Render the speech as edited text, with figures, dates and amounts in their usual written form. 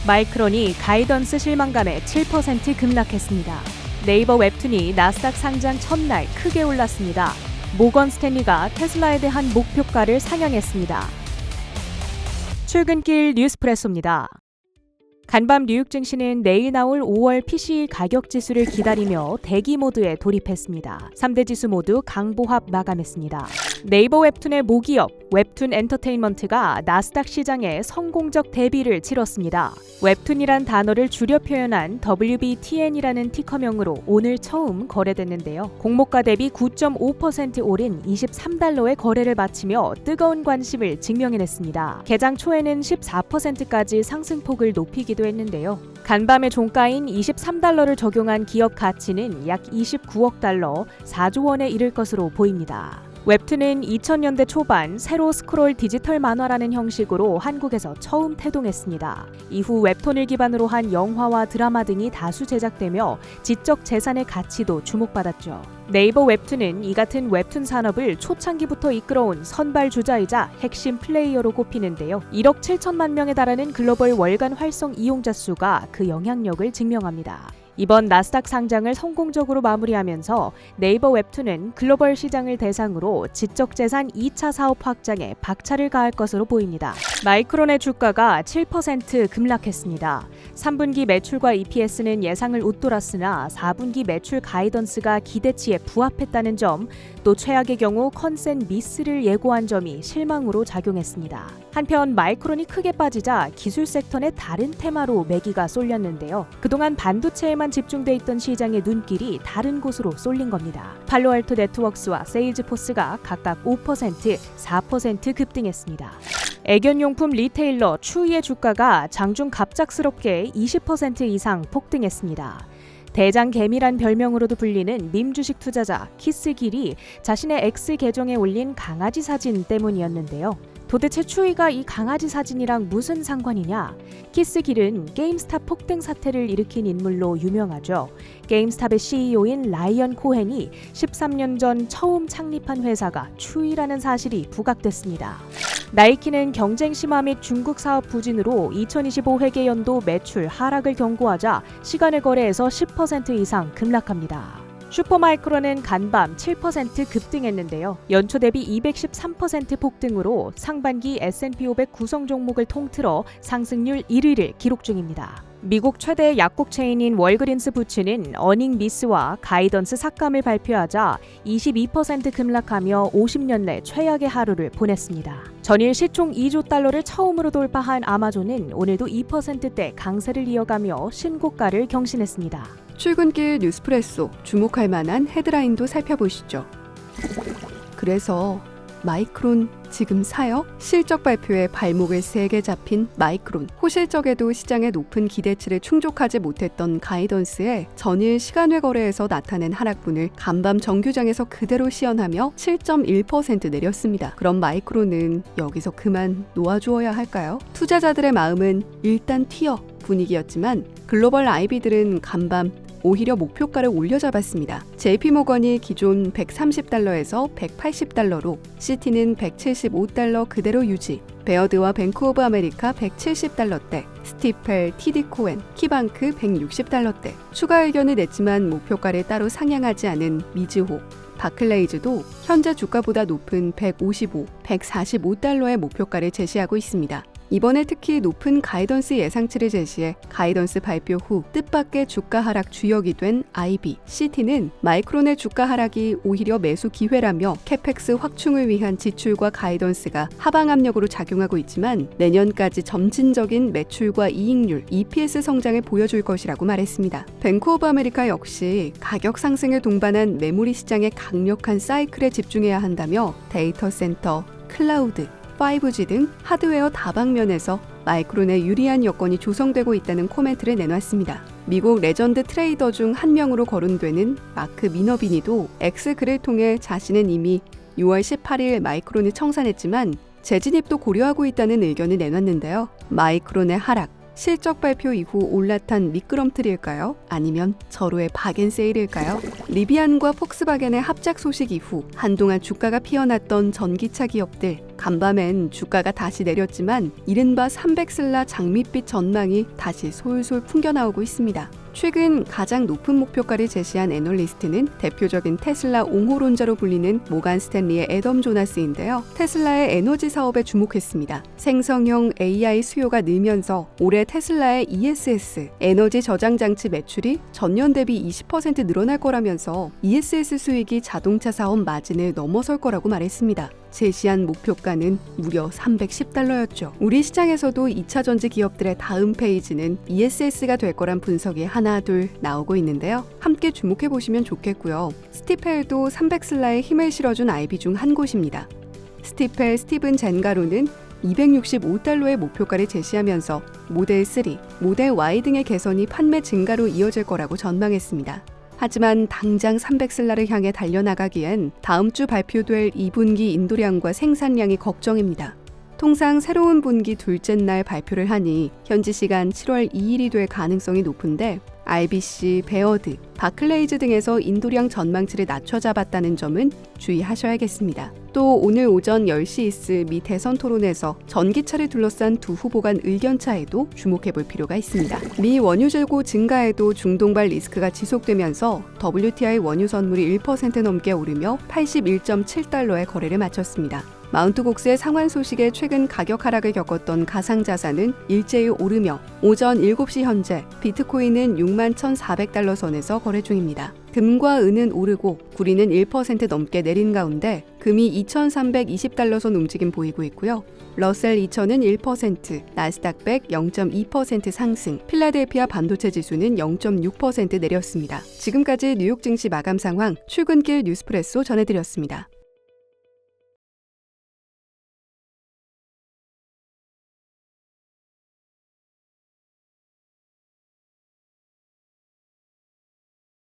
마이크론이 가이던스 실망감에 7% 급락했습니다. 네이버 웹툰이 나스닥 상장 첫날 크게 올랐습니다. 모건 스탠리가 테슬라에 대한 목표가를 상향했습니다. 출근길 뉴스프레소입니다. 간밤 뉴욕 증시는 내일 나올 5월 PCE 가격 지수를 기다리며 대기 모드에 돌입했습니다. 3대 지수 모두 강보합 마감했습니다. 네이버 웹툰의 모기업 웹툰 엔터테인먼트가 나스닥 시장에 성공적 데뷔를 치렀습니다. 웹툰이란 단어를 줄여 표현한 WBTN이라는 티커명으로 오늘 처음 거래됐는데요. 공모가 대비 9.5% 오른 23달러의 거래를 마치며 뜨거운 관심을 증명해냈습니다. 개장 초에는 14%까지 상승폭을 높이기도 했는데요. 간밤의 종가인 23달러를 적용한 기업 가치는 약 29억 달러, 4조 원에 이를 것으로 보입니다. 웹툰은 2000년대 초반 세로 스크롤 디지털 만화라는 형식으로 한국에서 처음 태동했습니다. 이후 웹툰을 기반으로 한 영화와 드라마 등이 다수 제작되며 지적 재산의 가치도 주목받았죠. 네이버 웹툰은 이 같은 웹툰 산업을 초창기부터 이끌어온 선발주자이자 핵심 플레이어로 꼽히는데요. 1억 7천만 명에 달하는 글로벌 월간 활성 이용자 수가 그 영향력을 증명합니다. 이번 나스닥 상장을 성공적으로 마무리하면서 네이버 웹툰은 글로벌 시장을 대상으로 지적재산 2차 사업 확장에 박차를 가할 것으로 보입니다. 마이크론의 주가가 7% 급락했습니다. 3분기 매출과 EPS는 예상을 웃돌았으나 4분기 매출 가이던스가 기대치에 부합했다는 점, 또 최악의 경우 컨센 미스를 예고한 점이 실망으로 작용했습니다. 한편 마이크론이 크게 빠지자 기술 섹터 내 다른 테마로 매기가 쏠렸는데요. 그동안 반도체에만 집중돼 있던 시장의 눈길이 다른 곳으로 쏠린 겁니다. 팔로알토 네트워크스와 세일즈포스가 각각 5%, 4% 급등했습니다. 애견용품 리테일러 추이의 주가가 장중 갑작스럽게 20% 이상 폭등했습니다. 대장개미란 별명으로도 불리는 밈 주식 투자자 키스길이 자신의 X 계정에 올린 강아지 사진 때문이었는데요. 도대체 추이가 이 강아지 사진이랑 무슨 상관이냐? 키스길은 게임스탑 폭등 사태를 일으킨 인물로 유명하죠. 게임스탑의 CEO인 라이언 코헨이 13년 전 처음 창립한 회사가 추이라는 사실이 부각됐습니다. 나이키는 경쟁 심화 및 중국 사업 부진으로 2025 회계연도 매출 하락을 경고하자 시간을 거래해서 10% 이상 급락합니다. 슈퍼마이크론은 간밤 7% 급등했는데요. 연초 대비 213% 폭등으로 상반기 S&P 500 구성 종목을 통틀어 상승률 1위를 기록 중입니다. 미국 최대 약국 체인인 월그린스 부츠는 어닝 미스와 가이던스 삭감을 발표하자 22% 급락하며 50년 내 최악의 하루를 보냈습니다. 전일 시총 2조 달러를 처음으로 돌파한 아마존은 오늘도 2%대 강세를 이어가며 신고가를 경신했습니다. 출근길 뉴스프레소, 주목할 만한 헤드라인도 살펴보시죠. 그래서 마이크론 지금 사요? 실적 발표에 발목을 세게 잡힌 마이크론. 호실적에도 시장의 높은 기대치를 충족하지 못했던 가이던스에 전일 시간외 거래에서 나타낸 하락분을 간밤 정규장에서 그대로 시연하며 7.1% 내렸습니다. 그럼 마이크론은 여기서 그만 놓아주어야 할까요? 투자자들의 마음은 일단 튀어 분위기였지만 글로벌 IB들은 간밤 오히려 목표가를 올려잡았습니다. JP모건이 기존 130달러에서 180달러로, 시티는 175달러 그대로 유지, 베어드와 뱅크 오브 아메리카 170달러대, 스티펠, TD 코엔, 키방크 160달러대. 추가 의견을 냈지만 목표가를 따로 상향하지 않은 미즈호, 바클레이즈도 현재 주가보다 높은 155, 145달러의 목표가를 제시하고 있습니다. 이번에 특히 높은 가이던스 예상치를 제시해 가이던스 발표 후 뜻밖의 주가 하락 주역이 된 IB, 시티는 마이크론의 주가 하락이 오히려 매수 기회라며 캐펙스 확충을 위한 지출과 가이던스가 하방 압력으로 작용하고 있지만 내년까지 점진적인 매출과 이익률, EPS 성장을 보여줄 것이라고 말했습니다. 뱅크 오브 아메리카 역시 가격 상승을 동반한 메모리 시장의 강력한 사이클에 집중해야 한다며 데이터 센터, 클라우드, 5G 등 하드웨어 다방면에서 마이크론에 유리한 여건이 조성되고 있다는 코멘트를 내놨습니다. 미국 레전드 트레이더 중 한 명으로 거론되는 마크 미너비니도 X글을 통해 자신은 이미 6월 18일 마이크론을 청산했지만 재진입도 고려하고 있다는 의견을 내놨는데요. 마이크론의 하락, 실적 발표 이후 올라탄 미끄럼틀일까요? 아니면 절호의 박앤세일일까요? 리비안과 폭스바겐의 합작 소식 이후 한동안 주가가 피어났던 전기차 기업들, 간밤엔 주가가 다시 내렸지만 이른바 300슬라 장밋빛 전망이 다시 솔솔 풍겨나오고 있습니다. 최근 가장 높은 목표가를 제시한 애널리스트는 대표적인 테슬라 옹호론자로 불리는 모간 스탠리의 애덤 조나스인데요. 테슬라의 에너지 사업에 주목했습니다. 생성형 AI 수요가 늘면서 올해 테슬라의 ESS 에너지 저장 장치 매출이 전년 대비 20% 늘어날 거라면서 ESS 수익이 자동차 사업 마진을 넘어설 거라고 말했습니다. 제시한 목표가는 무려 $310였죠. 우리 시장에서도 2차 전지 기업들의 다음 페이지는 ESS가 될 거란 분석이 하나 둘 나오고 있는데요. 함께 주목해 보시면 좋겠고요. 스티펠도 300슬라에 힘을 실어준 IB 중 한 곳입니다. 스티펠 스티븐 젠가로는 $265의 목표가를 제시하면서 모델 3, 모델 Y 등의 개선이 판매 증가로 이어질 거라고 전망했습니다. 하지만 당장 300슬라를 향해 달려나가기엔 다음 주 발표될 2분기 인도량과 생산량이 걱정입니다. 통상 새로운 분기 둘째 날 발표를 하니 현지 시간 7월 2일이 될 가능성이 높은데 RBC, 베어드, 바클레이즈 등에서 인도량 전망치를 낮춰 잡았다는 점은 주의하셔야겠습니다. 또 오늘 오전 10시 있을 미 대선 토론에서 전기차를 둘러싼 두 후보 간 의견 차에도 주목해 볼 필요가 있습니다. 미 원유 재고 증가에도 중동발 리스크가 지속되면서 WTI 원유 선물이 1% 넘게 오르며 $81.7에 거래를 마쳤습니다. 마운트 곡스의 상환 소식에 최근 가격 하락을 겪었던 가상자산은 일제히 오르며 오전 7시 현재 비트코인은 61,400달러 선에서 거래 중입니다. 금과 은은 오르고 구리는 1% 넘게 내린 가운데 금이 2,320달러 선 움직임 보이고 있고요. 러셀 2000은 1%, 나스닥 100 0.2% 상승, 필라델피아 반도체 지수는 0.6% 내렸습니다. 지금까지 뉴욕 증시 마감 상황 출근길 뉴스프레소 전해드렸습니다.